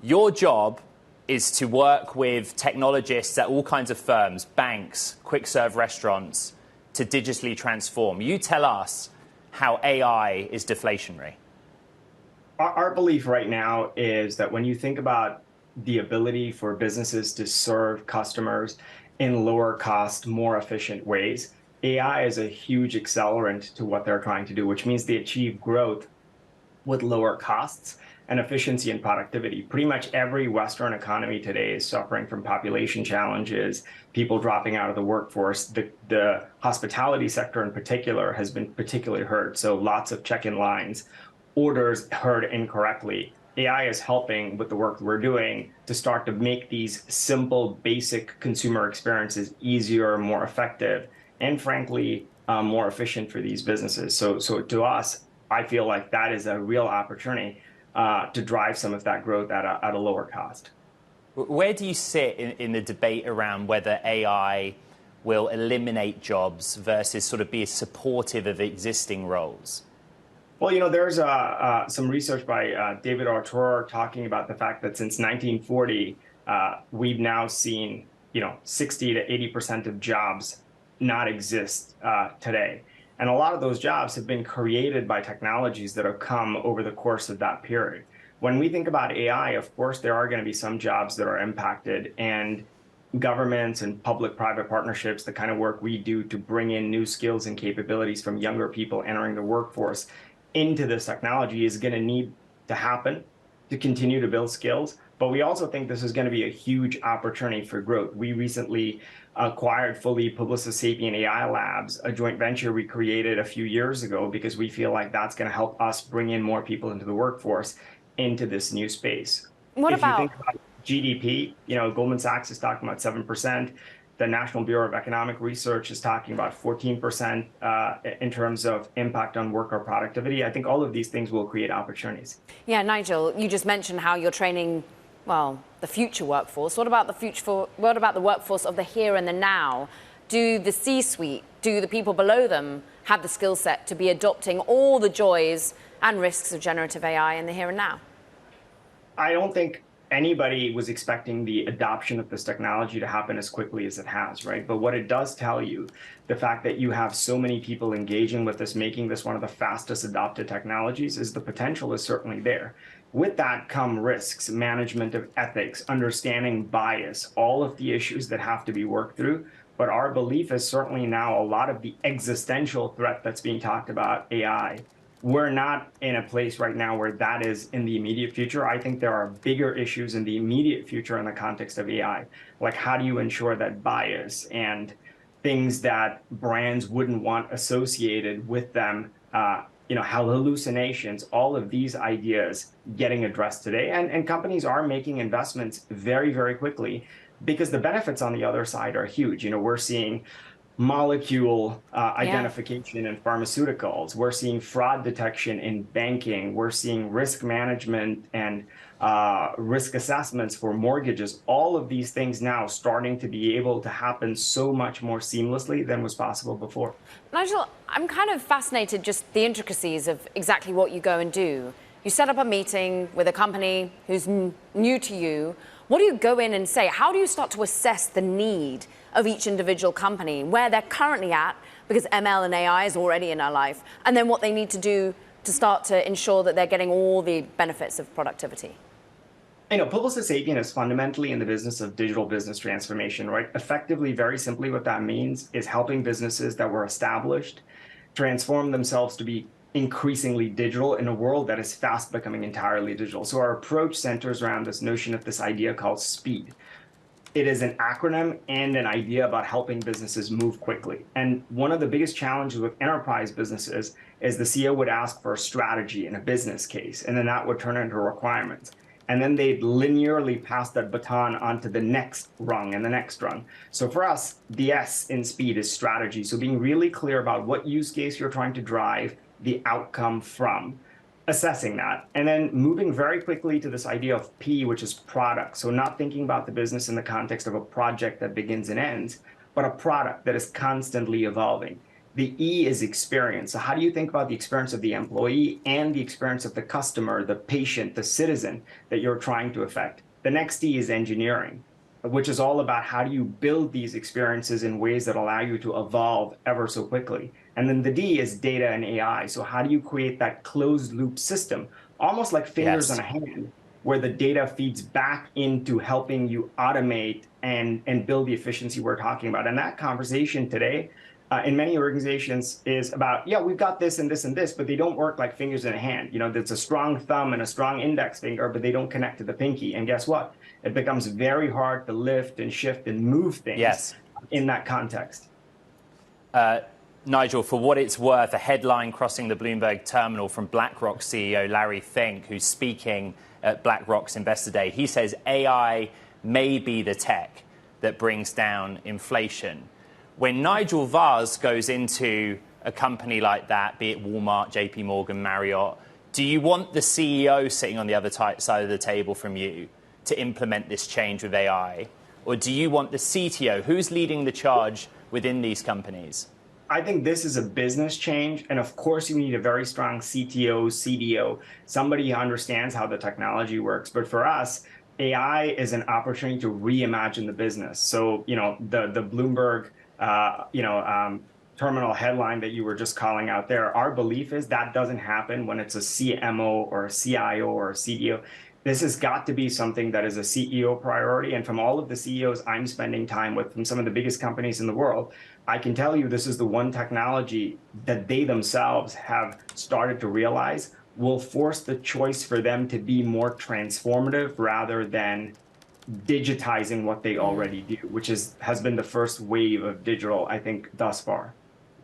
Your job is to work with technologists at all kinds of firms, banks, quick serve restaurants, to digitally transform. You tell us how AI is deflationary. Our belief right now is that when you think about the ability for businesses to serve customers in lower cost, more efficient ways, AI is a huge accelerant to what they're trying to do, which means they achieve growth with lower costs and efficiency and productivity. Pretty much every Western economy today is suffering from population challenges, people dropping out of the workforce. The hospitality sector in particular has been particularly hurt. So lots of check-in lines, orders heard incorrectly. AI is helping with the work we're doing to start to make these simple, basic consumer experiences easier, more effective, and frankly, more efficient for these businesses. So to us, I feel like that is a real opportunity to drive some of that growth at a lower cost. Where do you sit in the debate around whether AI will eliminate jobs versus sort of be supportive of existing roles? Well, there's some research by David Artur talking about the fact that since 1940, we've now seen 60 to 80% of jobs not exist today. And a lot of those jobs have been created by technologies that have come over the course of that period. When we think about AI, of course, there are going to be some jobs that are impacted, and governments and public-private partnerships, the kind of work we do to bring in new skills and capabilities from younger people entering the workforce into this technology is going to need to happen to continue to build skills. But we also think this is going to be a huge opportunity for growth. We recently acquired fully Publicis Sapient AI Labs, a joint venture we created a few years ago, because we feel like that's going to help us bring in more people into the workforce into this new space. If you think about GDP, Goldman Sachs is talking about 7%. The National Bureau of Economic Research is talking about 14% in terms of impact on worker productivity. I think all of these things will create opportunities. Yeah, Nigel, you just mentioned how you're training, the future workforce. What about the workforce of the here and the now? Do the C-suite, do the people below them have the skill set to be adopting all the joys and risks of generative AI in the here and now? I don't think anybody was expecting the adoption of this technology to happen as quickly as it has, right? But what it does tell you, the fact that you have so many people engaging with this, making this one of the fastest adopted technologies, is the potential is certainly there. With that come risks, management of ethics, understanding bias, all of the issues that have to be worked through. But our belief is certainly now a lot of the existential threat that's being talked about, AI, we're not in a place right now where that is in the immediate future. I think there are bigger issues in the immediate future in the context of AI. Like, how do you ensure that bias and things that brands wouldn't want associated with them, how hallucinations, all of these ideas getting addressed today. And companies are making investments very, very quickly because the benefits on the other side are huge. We're seeing molecule identification in pharmaceuticals. We're seeing fraud detection in banking. We're seeing risk management and risk assessments for mortgages. All of these things now starting to be able to happen so much more seamlessly than was possible before. Nigel, I'm kind of fascinated just the intricacies of exactly what you go and do. You set up a meeting with a company who's new to you. What do you go in and say? How do you start to assess the need of each individual company, where they're currently at, because ML and AI is already in our life, and then what they need to do to start to ensure that they're getting all the benefits of productivity? Publicis Sapient is fundamentally in the business of digital business transformation, right? Effectively, very simply, what that means is helping businesses that were established transform themselves to be increasingly digital in a world that is fast becoming entirely digital. So our approach centers around this notion of this idea called speed. It is an acronym and an idea about helping businesses move quickly. And one of the biggest challenges with enterprise businesses is the CEO would ask for a strategy and a business case, and then that would turn into requirements. And then they'd linearly pass that baton onto the next rung and the next rung. So for us, the S in speed is strategy. So being really clear about what use case you're trying to drive the outcome from, assessing that, and then moving very quickly to this idea of P, which is product. So not thinking about the business in the context of a project that begins and ends, but a product that is constantly evolving. The E is experience. So how do you think about the experience of the employee and the experience of the customer, the patient, the citizen that you're trying to affect? The next E is engineering, which is all about how do you build these experiences in ways that allow you to evolve ever so quickly. And then the D is data and AI. So how do you create that closed loop system, almost like fingers on a hand, where the data feeds back into helping you automate and build the efficiency we're talking about. And that conversation today in many organizations is about, yeah, we've got this and this and this, but they don't work like fingers in a hand. You know, there's a strong thumb and a strong index finger, but they don't connect to the pinky. And guess what? It becomes very hard to lift and shift and move things in that context. Nigel, for what it's worth, a headline crossing the Bloomberg terminal from BlackRock CEO Larry Fink, who's speaking at BlackRock's Investor Day, he says AI may be the tech that brings down inflation. When Nigel Vaz goes into a company like that, be it Walmart, JPMorgan, Marriott, do you want the CEO sitting on the other side of the table from you to implement this change with AI? Or do you want the CTO? Who's leading the charge within these companies? I think this is a business change. And of course, you need a very strong CTO, CDO, somebody who understands how the technology works. But for us, AI is an opportunity to reimagine the business. So, you know, the Bloomberg terminal headline that you were just calling out there, our belief is that doesn't happen when it's a CMO or a CIO or a CDO. This has got to be something that is a CEO priority. And from all of the CEOs I'm spending time with, from some of the biggest companies in the world, I can tell you this is the one technology that they themselves have started to realize will force the choice for them to be more transformative rather than digitizing what they already do, which has been the first wave of digital, I think, thus far.